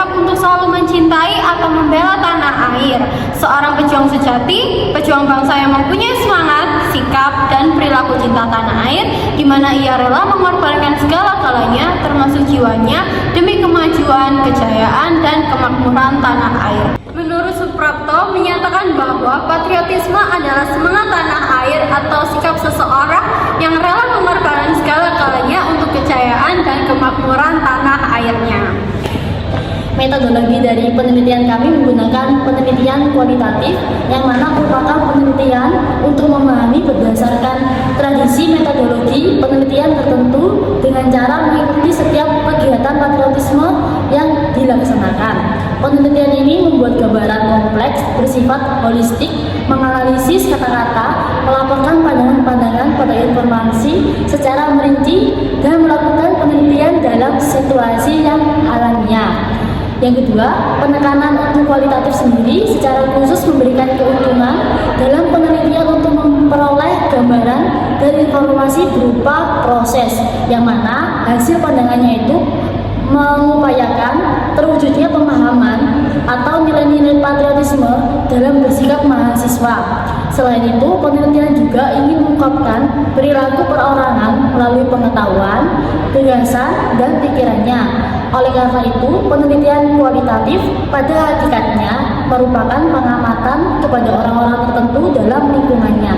bersikap untuk selalu mencintai atau membela tanah air. Seorang pejuang sejati, pejuang bangsa yang mempunyai semangat, sikap, dan perilaku cinta tanah air, di mana ia rela mengorbankan segala galanya, termasuk jiwanya, demi kemajuan, kejayaan, dan kemakmuran tanah air. Menurut Suprapto menyatakan bahwa patriotisme adalah semangat tanah air atau sikap seseorang yang rela mengorbankan segala galanya untuk kejayaan dan kemakmuran tanah airnya. Metodologi dari penelitian kami menggunakan penelitian kualitatif yang mana merupakan penelitian untuk memahami berdasarkan tradisi metodologi penelitian tertentu dengan cara mengikuti setiap kegiatan patriotisme yang dilaksanakan. Penelitian ini membuat gambaran kompleks bersifat holistik, menganalisis kata-kata, melaporkan pandangan-pandangan pada informasi secara merinci, dan melakukan penelitian dalam situasi yang alamiah. Yang kedua, penekanan untuk kualitatif sendiri secara khusus memberikan keuntungan dalam penelitian untuk memperoleh gambaran dari informasi berupa proses, yang mana hasil pandangannya itu mengupayakan terwujudnya pemahaman atau nilai-nilai patriotisme dalam bersikap mahasiswa. Selain itu, penelitian juga ingin mengungkapkan perilaku perorangan melalui pengetahuan, gagasan, dan pikirannya. Oleh karena itu, penelitian kualitatif pada hakikatnya merupakan pengamatan kepada orang-orang tertentu dalam lingkungannya.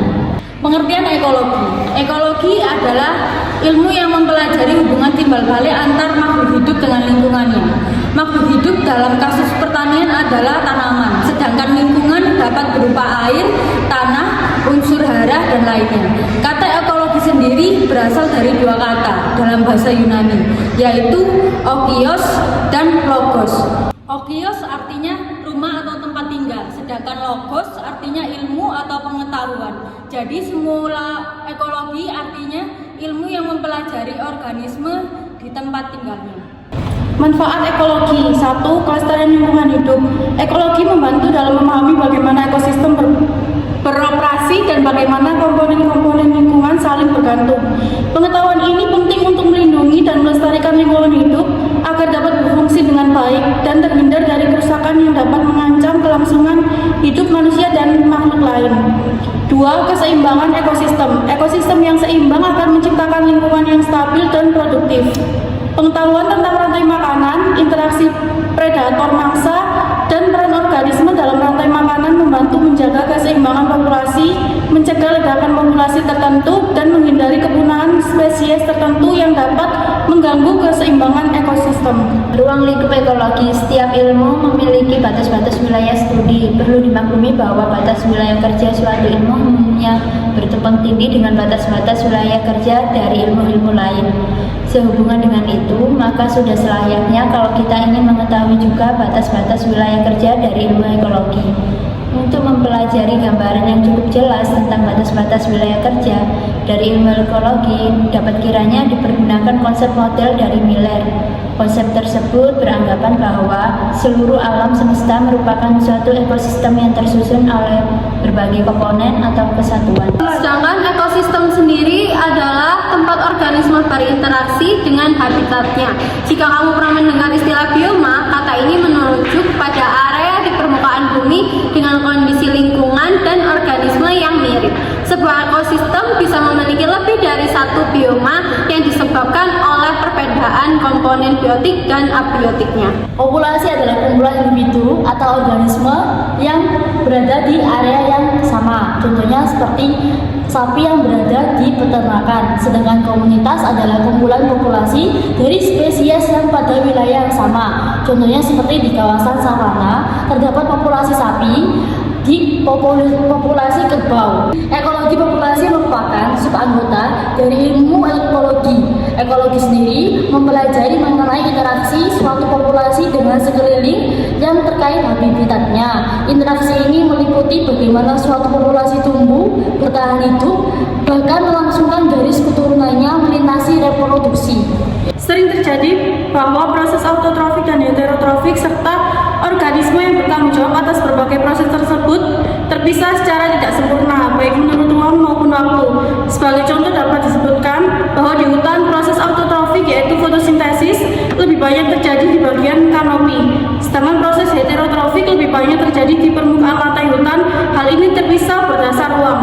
Pengertian ekologi. Ekologi adalah ilmu yang mempelajari hubungan timbal balik antar makhluk hidup dengan lingkungannya. Makhluk hidup dalam kasus pertanian adalah tanaman, sedangkan lingkungan dapat berupa air, tanah, unsur hara, dan lainnya. Kata ekologi sendiri berasal dari dua kata dalam bahasa Yunani, yaitu okios dan logos. Okios artinya rumah atau tempat tinggal, sedangkan logos artinya ilmu atau pengetahuan. Jadi semula ekologi artinya ilmu yang mempelajari organisme di tempat tinggalnya. Manfaat ekologi. 1. Kelestarian lingkungan hidup. Ekologi membantu dalam memahami bagaimana ekosistem beroperasi dan bagaimana komponen-komponen lingkungan saling bergantung. Pengetahuan ini penting untuk melindungi dan melestarikan lingkungan hidup agar dapat berfungsi dengan baik dan terhindar dari kerusakan yang dapat mengancam kelangsungan hidup manusia dan makhluk lain. 2. Keseimbangan ekosistem. Ekosistem yang seimbang akan menciptakan lingkungan yang stabil dan produktif. Pengetahuan tentang rantai makanan, interaksi predator mangsa, dan peran organisme dalam rantai makanan membantu menjaga keseimbangan populasi, mencegah ledakan populasi tertentu, dan menghindari kepunahan spesies tertentu yang dapat mengganggu keseimbangan ekosistem. Ruang lingkup ekologi. Setiap ilmu memiliki batas-batas wilayah studi. Perlu dimaklumi bahwa batas wilayah kerja suatu ilmu umumnya bertumpang tindih dengan batas-batas wilayah kerja dari ilmu-ilmu lain. Sehubungan dengan itu, maka sudah selayaknya kalau kita ingin mengetahui juga batas-batas wilayah kerja dari ilmu ekologi. Untuk mempelajari gambaran yang cukup jelas tentang batas-batas wilayah kerja dari ilmu ekologi, dapat kiranya dipergunakan konsep model dari Miller. Konsep tersebut beranggapan bahwa seluruh alam semesta merupakan suatu ekosistem yang tersusun oleh berbagai komponen atau kesatuan. Sedangkan ekosistem sendiri adalah tempat organisme berinteraksi dengan habitatnya. Jika kamu pernah mendengar istilah bioma, kata ini merujuk pada area di permukaan bumi dengan kondisi lingkungan dan organisme yang mirip. Sebuah ekosistem bisa memiliki lebih dari satu bioma yang disebabkan oleh perbedaan komponen biotik dan abiotiknya. Populasi adalah kumpulan individu atau organisme yang berada di area yang sama. Contohnya seperti sapi yang berada di peternakan, sedangkan komunitas adalah kumpulan populasi dari spesies yang pada wilayah yang sama. Contohnya seperti di kawasan savana terdapat populasi sapi di populasi kerbau. Ekologi populasi merupakan subanggota dari ilmu ekologi. Ekologi sendiri mempelajari mengenai interaksi suatu populasi dengan sekeliling yang terkait habitatnya. Interaksi ini meliputi bagaimana suatu populasi tumbuh, bertahan hidup, bahkan melangsungkan garis keturunannya melintasi reproduksi. Sering terjadi bahwa proses autotrofik dan heterotrofik serta organisme yang bertanggung jawab atas berbagai proses tersebut terpisah secara tidak sempurna, baik menurut ruang maupun waktu. Sebagai contoh dapat disebutkan bahwa di hutan proses autotrofik yaitu fotosintesis lebih banyak terjadi di bagian kanopi, Sedangkan proses heterotrofik lebih banyak terjadi di permukaan lantai hutan. Hal ini terpisah berdasar ruang.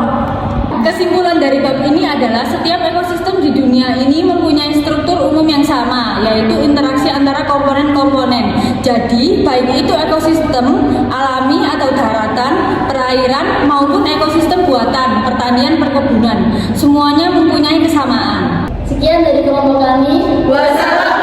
Kesimpulan dari bab ini adalah setiap ekosistem di dunia ini mempunyai struktur umum yang sama, yaitu interaksi antara komponen-komponen. Jadi, baik itu ekosistem alami atau daratan, perairan, maupun ekosistem buatan, pertanian, perkebunan, semuanya mempunyai kesamaan. Sekian dari kelompok kami. Wassalamualaikum.